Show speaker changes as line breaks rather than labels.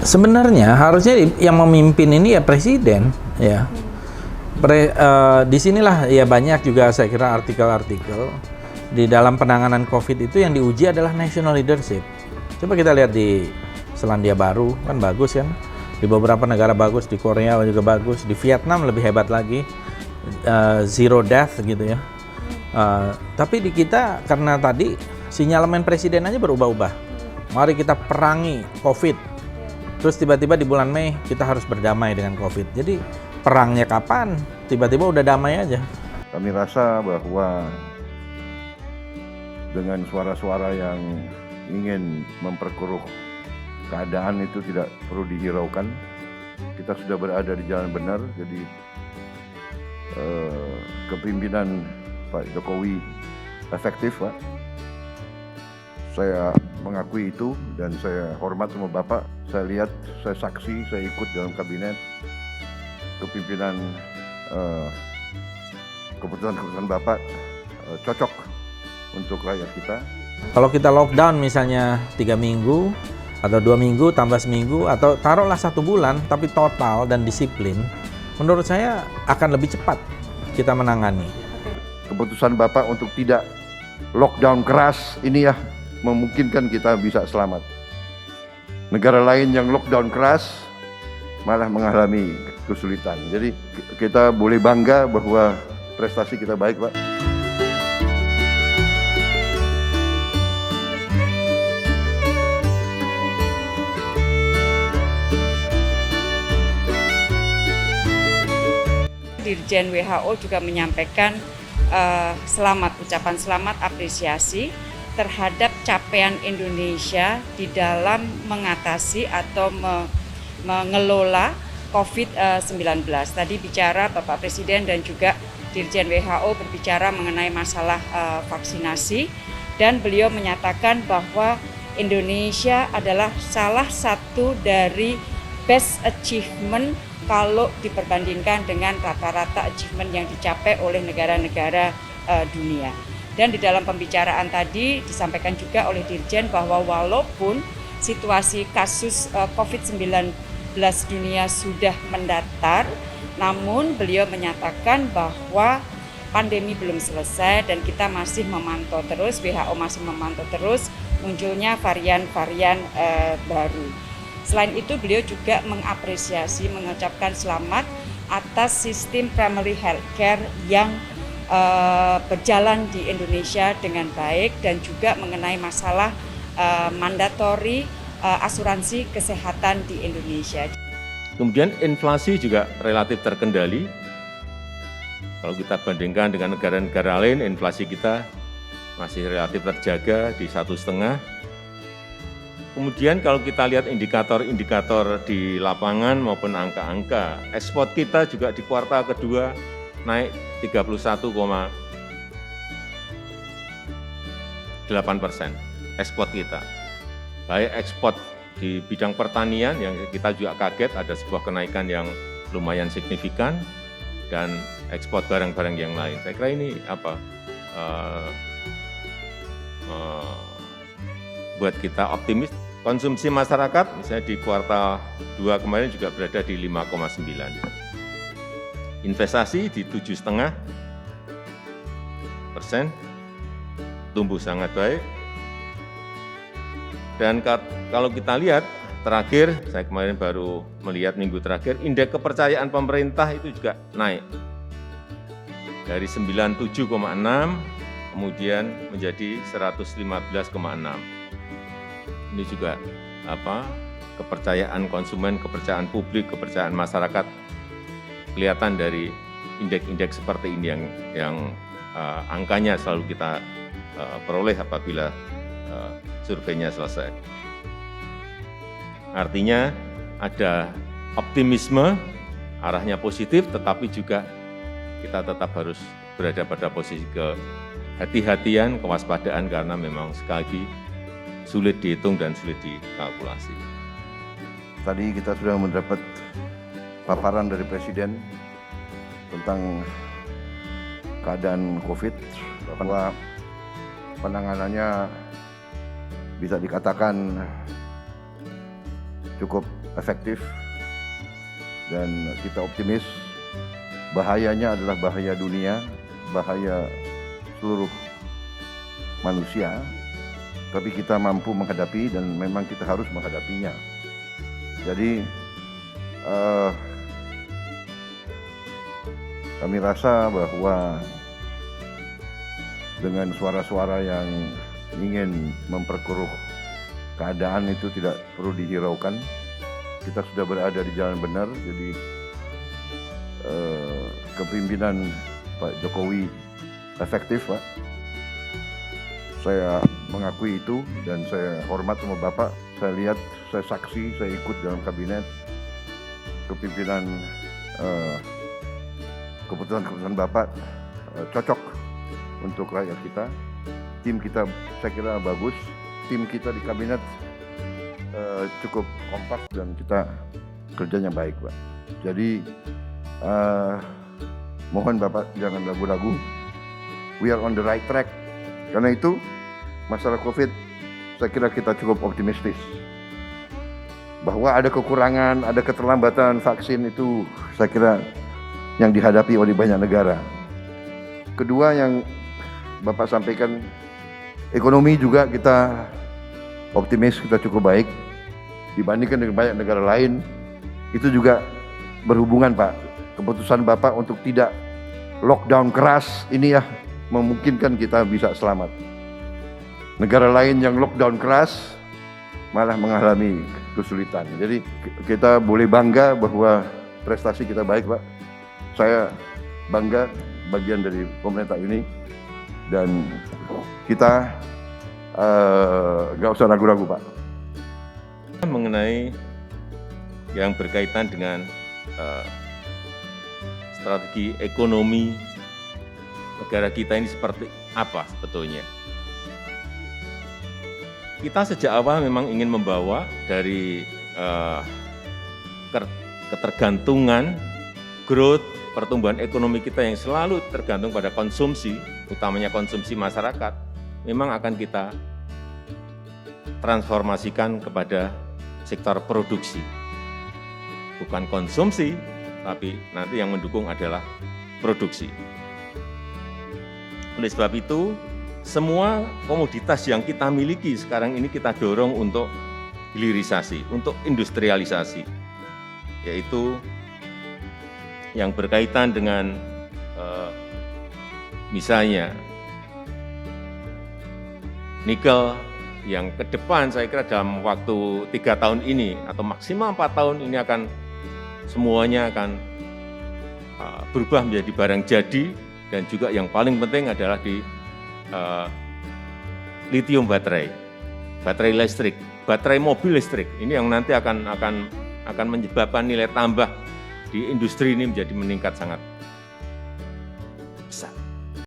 Sebenarnya harusnya yang memimpin ini ya presiden, ya. Di sinilah ya banyak juga saya kira artikel-artikel di dalam penanganan COVID itu yang diuji adalah national leadership. Coba kita lihat di Selandia Baru, kan bagus kan? Di beberapa negara bagus, di Korea juga bagus, di Vietnam lebih hebat lagi, zero death gitu ya. Tapi di kita karena tadi sinyalemen presiden aja berubah-ubah. Mari kita perangi COVID. Terus tiba-tiba di bulan Mei kita harus berdamai dengan COVID. Jadi perangnya kapan? Tiba-tiba udah damai aja.
Kami rasa bahwa dengan suara-suara yang ingin memperkeruh keadaan itu tidak perlu dihiraukan. Kita sudah berada di jalan benar, jadi kepemimpinan Pak Jokowi efektif, Pak. Saya mengakui itu dan saya hormat sama Bapak. Saya lihat, saya saksi, saya ikut dalam kabinet. Kepimpinan keputusan-keputusan Bapak cocok untuk rakyat kita.
Kalau kita lockdown misalnya 3 minggu atau 2 minggu tambah seminggu atau taruhlah 1 bulan tapi total dan disiplin, menurut saya akan lebih cepat kita menangani.
Keputusan Bapak untuk tidak lockdown keras ini ya memungkinkan kita bisa selamat. Negara lain yang lockdown keras malah mengalami kesulitan. Jadi kita boleh bangga bahwa prestasi kita baik, Pak.
Dirjen WHO juga menyampaikan ucapan selamat apresiasi terhadap capaian Indonesia di dalam mengatasi atau mengelola COVID-19. Tadi bicara Bapak Presiden dan juga Dirjen WHO berbicara mengenai masalah vaksinasi dan beliau menyatakan bahwa Indonesia adalah salah satu dari best achievement kalau diperbandingkan dengan rata-rata achievement yang dicapai oleh negara-negara dunia. Dan di dalam pembicaraan tadi disampaikan juga oleh Dirjen bahwa walaupun situasi kasus COVID-19 dunia sudah mendatar, namun beliau menyatakan bahwa pandemi belum selesai dan kita masih memantau terus, WHO masih memantau terus munculnya varian-varian baru. Selain itu beliau juga mengapresiasi, mengucapkan selamat atas sistem primary healthcare yang berjalan di Indonesia dengan baik dan juga mengenai masalah mandatori asuransi kesehatan di Indonesia.
Kemudian inflasi juga relatif terkendali. Kalau kita bandingkan dengan negara-negara lain, inflasi kita masih relatif terjaga di 1,5. Kemudian kalau kita lihat indikator-indikator di lapangan maupun angka-angka, ekspor kita juga di kuartal kedua naik 31,8%, ekspor kita. Baik ekspor di bidang pertanian yang kita juga kaget ada sebuah kenaikan yang lumayan signifikan dan ekspor barang-barang yang lain. Saya kira ini buat kita optimis. Konsumsi masyarakat misalnya di kuartal 2 kemarin juga berada di 5,9. Investasi di 7,5%, tumbuh sangat baik. Dan kalau kita lihat terakhir, saya kemarin baru melihat minggu terakhir, indeks kepercayaan pemerintah itu juga naik. Dari 97,6 kemudian menjadi 115,6. Ini juga kepercayaan konsumen, kepercayaan publik, kepercayaan masyarakat kelihatan dari indeks-indeks seperti ini yang angkanya selalu kita peroleh apabila surveinya selesai. Artinya ada optimisme, arahnya positif, tetapi juga kita tetap harus berada pada posisi kehati-hatian, kewaspadaan karena memang sekali lagi sulit dihitung dan sulit dikalkulasi.
Tadi kita sudah mendapat paparan dari Presiden tentang keadaan COVID, bahwa penanganannya bisa dikatakan cukup efektif dan kita optimis. Bahayanya adalah bahaya dunia, bahaya seluruh manusia, tapi kita mampu menghadapi dan memang kita harus menghadapinya. Jadi kami rasa bahwa dengan suara-suara yang ingin memperkeruh keadaan itu tidak perlu dihiraukan. Kita sudah berada di jalan benar, jadi kepemimpinan Pak Jokowi efektif, Pak. Saya mengakui itu dan saya hormat sama Bapak. Saya lihat, saya saksi, saya ikut dalam kabinet. Kepemimpinan keputusan-keputusan Bapak cocok untuk rakyat kita. Tim kita saya kira bagus. Tim kita di kabinet cukup kompak dan kita kerjanya baik, Pak. Jadi mohon Bapak jangan ragu-ragu. We are on the right track. Karena itu masalah COVID saya kira kita cukup optimistis. Bahwa ada kekurangan, ada keterlambatan vaksin itu saya kira yang dihadapi oleh banyak negara. Kedua yang Bapak sampaikan, ekonomi juga kita optimis, kita cukup baik. Dibandingkan dengan banyak negara lain, itu juga berhubungan Pak. Keputusan Bapak untuk tidak lockdown keras ini ya memungkinkan kita bisa selamat. Negara lain yang lockdown keras malah mengalami kesulitan. Jadi kita boleh bangga bahwa prestasi kita baik Pak. Saya bangga bagian dari pemerintah ini dan kita nggak usah ragu-ragu Pak.
Mengenai yang berkaitan dengan strategi ekonomi negara kita ini seperti apa sebetulnya. Kita sejak awal memang ingin membawa dari ketergantungan, growth, pertumbuhan ekonomi kita yang selalu tergantung pada konsumsi, utamanya konsumsi masyarakat, memang akan kita transformasikan kepada sektor produksi. Bukan konsumsi, tapi nanti yang mendukung adalah produksi. Oleh sebab itu, semua komoditas yang kita miliki sekarang ini kita dorong untuk hilirisasi, untuk industrialisasi, yaitu yang berkaitan dengan misalnya nikel yang ke depan saya kira dalam waktu 3 tahun ini atau maksimal 4 tahun ini akan semuanya akan berubah menjadi barang jadi dan juga yang paling penting adalah di lithium baterai listrik, baterai mobil listrik ini yang nanti akan menyebabkan nilai tambah di industri ini menjadi meningkat sangat